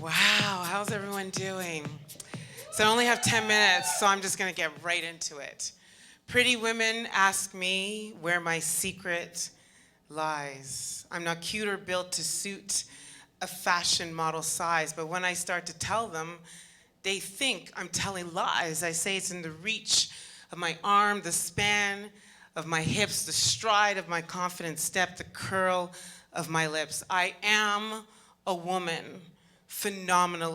Wow, how's everyone doing? So I only have 10 minutes, so I'm just gonna get right into it. Pretty women ask me where my secret lies. I'm not cute or built to suit a fashion model size, but when I start to tell them, they think I'm telling lies. I say it's in the reach of my arm, the span of my hips, the stride of my confident step, the curl of my lips. I am a woman, phenomenal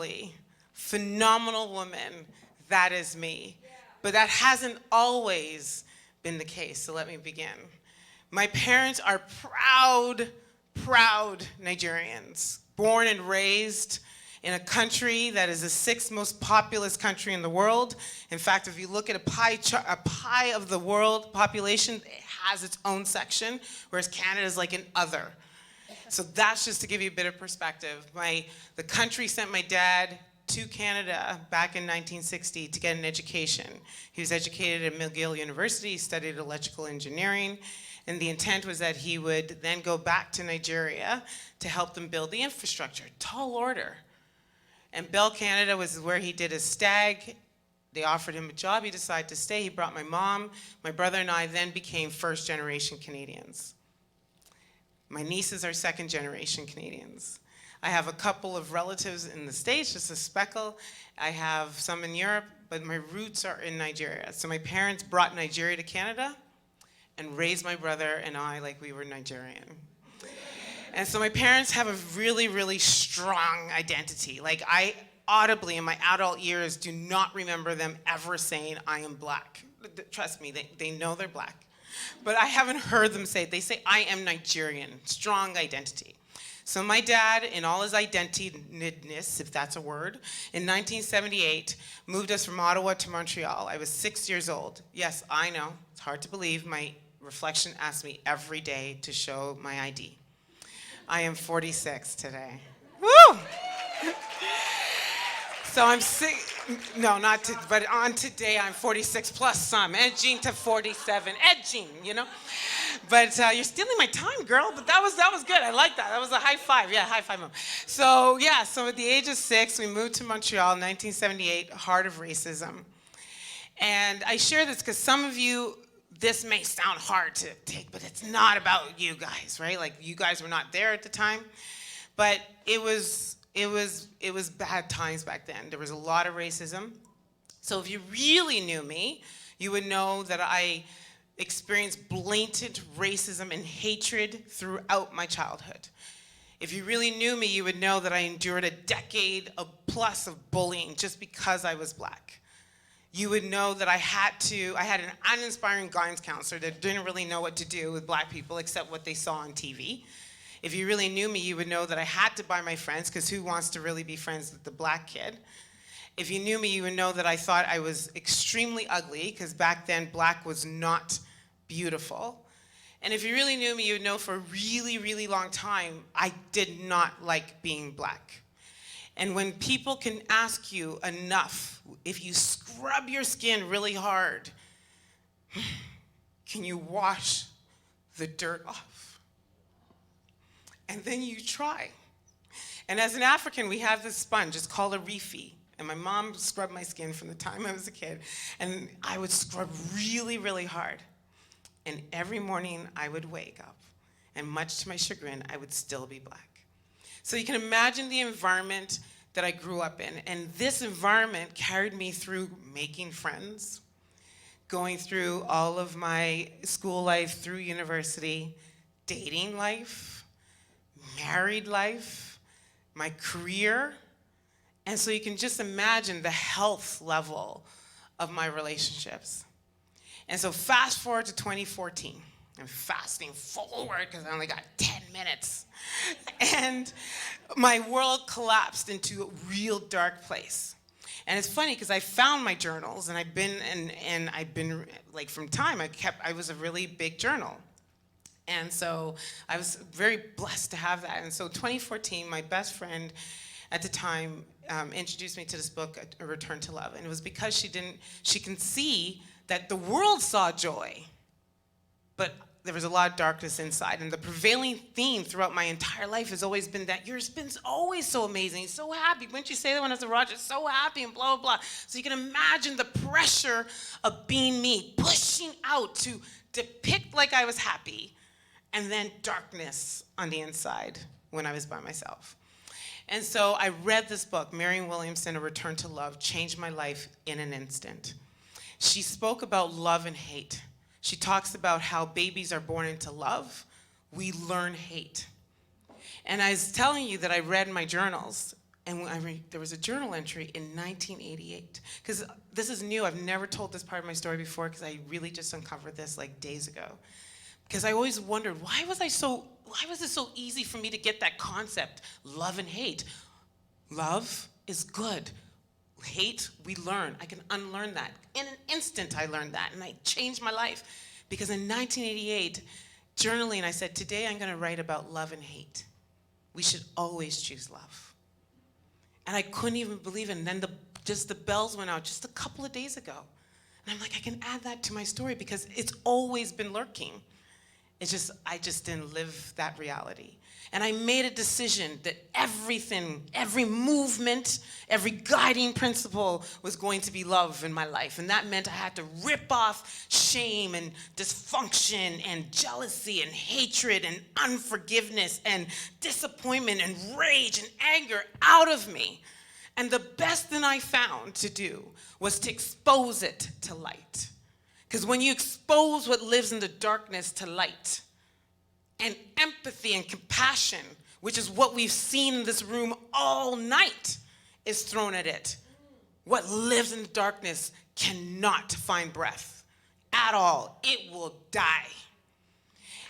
woman. That is me. But that hasn't always been the case, so let me begin. My parents are proud Nigerians, born and raised in a country that is the sixth most populous country in the world. In fact, if you look at a pie of the world population, it has its own section, whereas Canada is like an other. So that's just to give you a bit of perspective. The country sent my dad to Canada back in 1960 to get an education. He was educated at McGill University, studied electrical engineering, and the intent was that he would then go back to Nigeria to help them build the infrastructure. Tall order. And Bell Canada was where he did his stag. They offered him a job, he decided to stay. He brought my mom. My brother and I then became first-generation Canadians. My nieces are second-generation Canadians. I have a couple of relatives in the States, just a speckle. I have some in Europe, but my roots are in Nigeria. So my parents brought Nigeria to Canada and raised my brother and I like we were Nigerian. And so my parents have a really strong identity. Like I audibly in my adult years do not remember them ever saying, I am black. Trust me, they know they're black. But I haven't heard them say it. They say, I am Nigerian, strong identity. So my dad, in all his identity-ness, if that's a word, in 1978, moved us from Ottawa to Montreal. I was 6 years old. Yes, I know, it's hard to believe. My reflection asks me every day to show my ID. I am 46 today. Woo! So I'm no, not to, but on today I'm 46 plus some, edging to 47, edging, you know? But you're stealing my time, girl, but that was good, I like that. That was a high five, yeah, high five moment. So yeah, so at the age of 6, we moved to Montreal, 1978, heart of racism. And I share this because some of you, this may sound hard to take, but it's not about you guys, right? Like you guys were not there at the time, but it was bad times back then. There was a lot of racism. So if you really knew me, you would know that I experienced blatant racism and hatred throughout my childhood. If you really knew me, you would know that I endured a decade plus of bullying just because I was black. You would know that I had an uninspiring guidance counselor that didn't really know what to do with black people except what they saw on TV. If you really knew me, you would know that I had to buy my friends, because who wants to really be friends with the black kid? If you knew me, you would know that I thought I was extremely ugly, because back then black was not beautiful. And if you really knew me, you would know for a really long time, I did not like being black. And when people can ask you enough, if you scrub your skin really hard, can you wash the dirt off? And then you try. And as an African, we have this sponge, it's called a reefie. And my mom scrubbed my skin from the time I was a kid. And I would scrub really hard. And every morning I would wake up, and much to my chagrin, I would still be black. So you can imagine the environment that I grew up in. And this environment carried me through making friends, going through all of my school life, through university, dating life, married life, my career. And so you can just imagine the health level of my relationships. And so fast forward to 2014. I'm fasting forward because I only got 10 minutes. And my world collapsed into a real dark place. And it's funny because I found my journals, and I've been like from time, I was a really big journal. And so I was very blessed to have that. And so 2014, my best friend at the time introduced me to this book, A Return to Love. And it was because she can see that the world saw joy, but there was a lot of darkness inside. And the prevailing theme throughout my entire life has always been that you've been always so amazing, so happy. Wouldn't you say that when I was a Roger? So happy and blah, blah, blah. So you can imagine the pressure of being me, pushing out to depict like I was happy, and then darkness on the inside when I was by myself. And so I read this book, Marianne Williamson, A Return to Love, changed my life in an instant. She spoke about love and hate. She talks about how babies are born into love. We learn hate. And I was telling you that I read my journals, and there was a journal entry in 1988. Because this is new. I've never told this part of my story before because I really just uncovered this like days ago. Because I always wondered, why was it so easy for me to get that concept, love and hate? Love is good. Hate, we learn. I can unlearn that. In an instant, I learned that, and I changed my life. Because in 1988, journaling, I said, today I'm going to write about love and hate. We should always choose love. And I couldn't even believe it. And then the bells went out just a couple of days ago. And I'm like, I can add that to my story because it's always been lurking. I just didn't live that reality. And I made a decision that everything, every movement, every guiding principle was going to be love in my life. And that meant I had to rip off shame and dysfunction and jealousy and hatred and unforgiveness and disappointment and rage and anger out of me. And the best thing I found to do was to expose it to light. Because when you expose what lives in the darkness to light, and empathy and compassion, which is what we've seen in this room all night, is thrown at it. What lives in the darkness cannot find breath at all. It will die.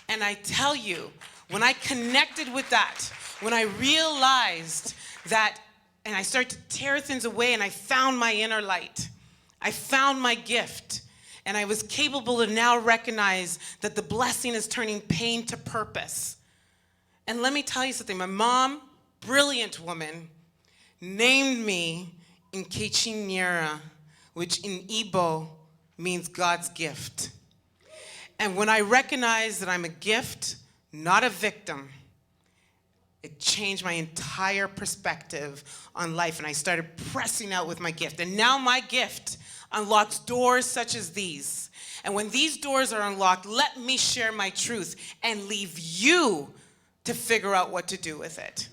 And I tell you, when I connected with that, when I realized that, and I started to tear things away, and I found my inner light, I found my gift. And I was capable to now recognize that the blessing is turning pain to purpose. And let me tell you something. My mom, brilliant woman, named me Nkechi Nwafor, which in Igbo means God's gift. And when I recognized that I'm a gift, not a victim, it changed my entire perspective on life. And I started pressing out with my gift. And now my gift unlocks doors such as these. And when these doors are unlocked, let me share my truth and leave you to figure out what to do with it.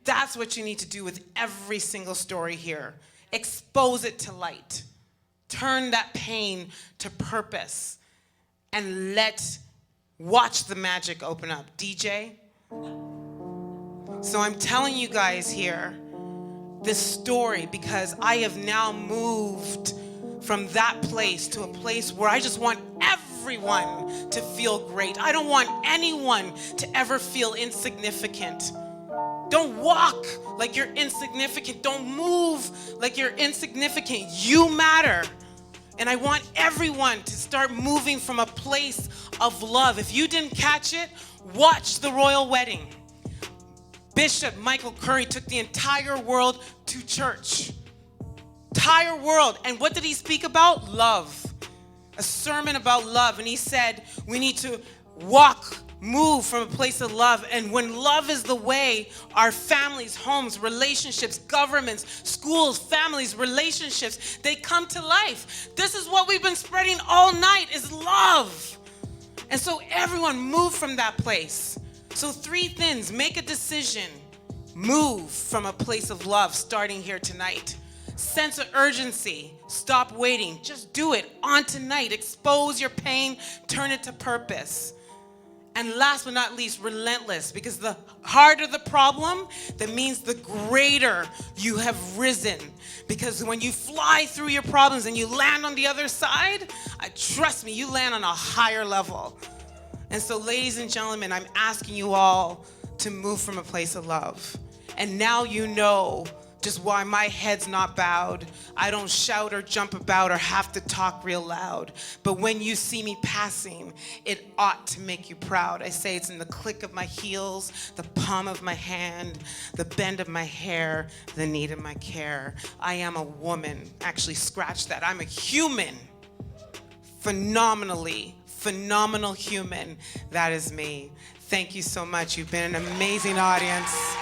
That's what you need to do with every single story here. Expose it to light. Turn that pain to purpose. And watch the magic open up. DJ? So I'm telling you guys here this story because I have now moved from that place to a place where I just want everyone to feel great. I don't want anyone to ever feel insignificant. Don't walk like you're insignificant. Don't move like you're insignificant. You matter. And I want everyone to start moving from a place of love. If you didn't catch it, watch the royal wedding. Bishop Michael Curry took the entire world to church. Entire world. And what did he speak about? Love. A sermon about love. And he said we need to move from a place of love. And when love is the way, our families, homes, relationships, governments, schools, families, relationships, they come to life. This is what we've been spreading all night, is love. And so everyone move from that place. So 3 things. Make a decision. Move from a place of love starting here tonight. Sense of urgency. Stop waiting. Just do it on tonight. Expose your pain. Turn it to purpose. And last but not least, relentless. Because the harder the problem, that means the greater you have risen. Because when you fly through your problems and you land on the other side, trust me, you land on a higher level. And so, ladies and gentlemen, I'm asking you all to move from a place of love. And now you know just why my head's not bowed. I don't shout or jump about or have to talk real loud. But when you see me passing, it ought to make you proud. I say it's in the click of my heels, the palm of my hand, the bend of my hair, the need of my care. I am a woman. Actually, scratch that. I'm a human. Phenomenally phenomenal human. That is me. Thank you so much. You've been an amazing audience.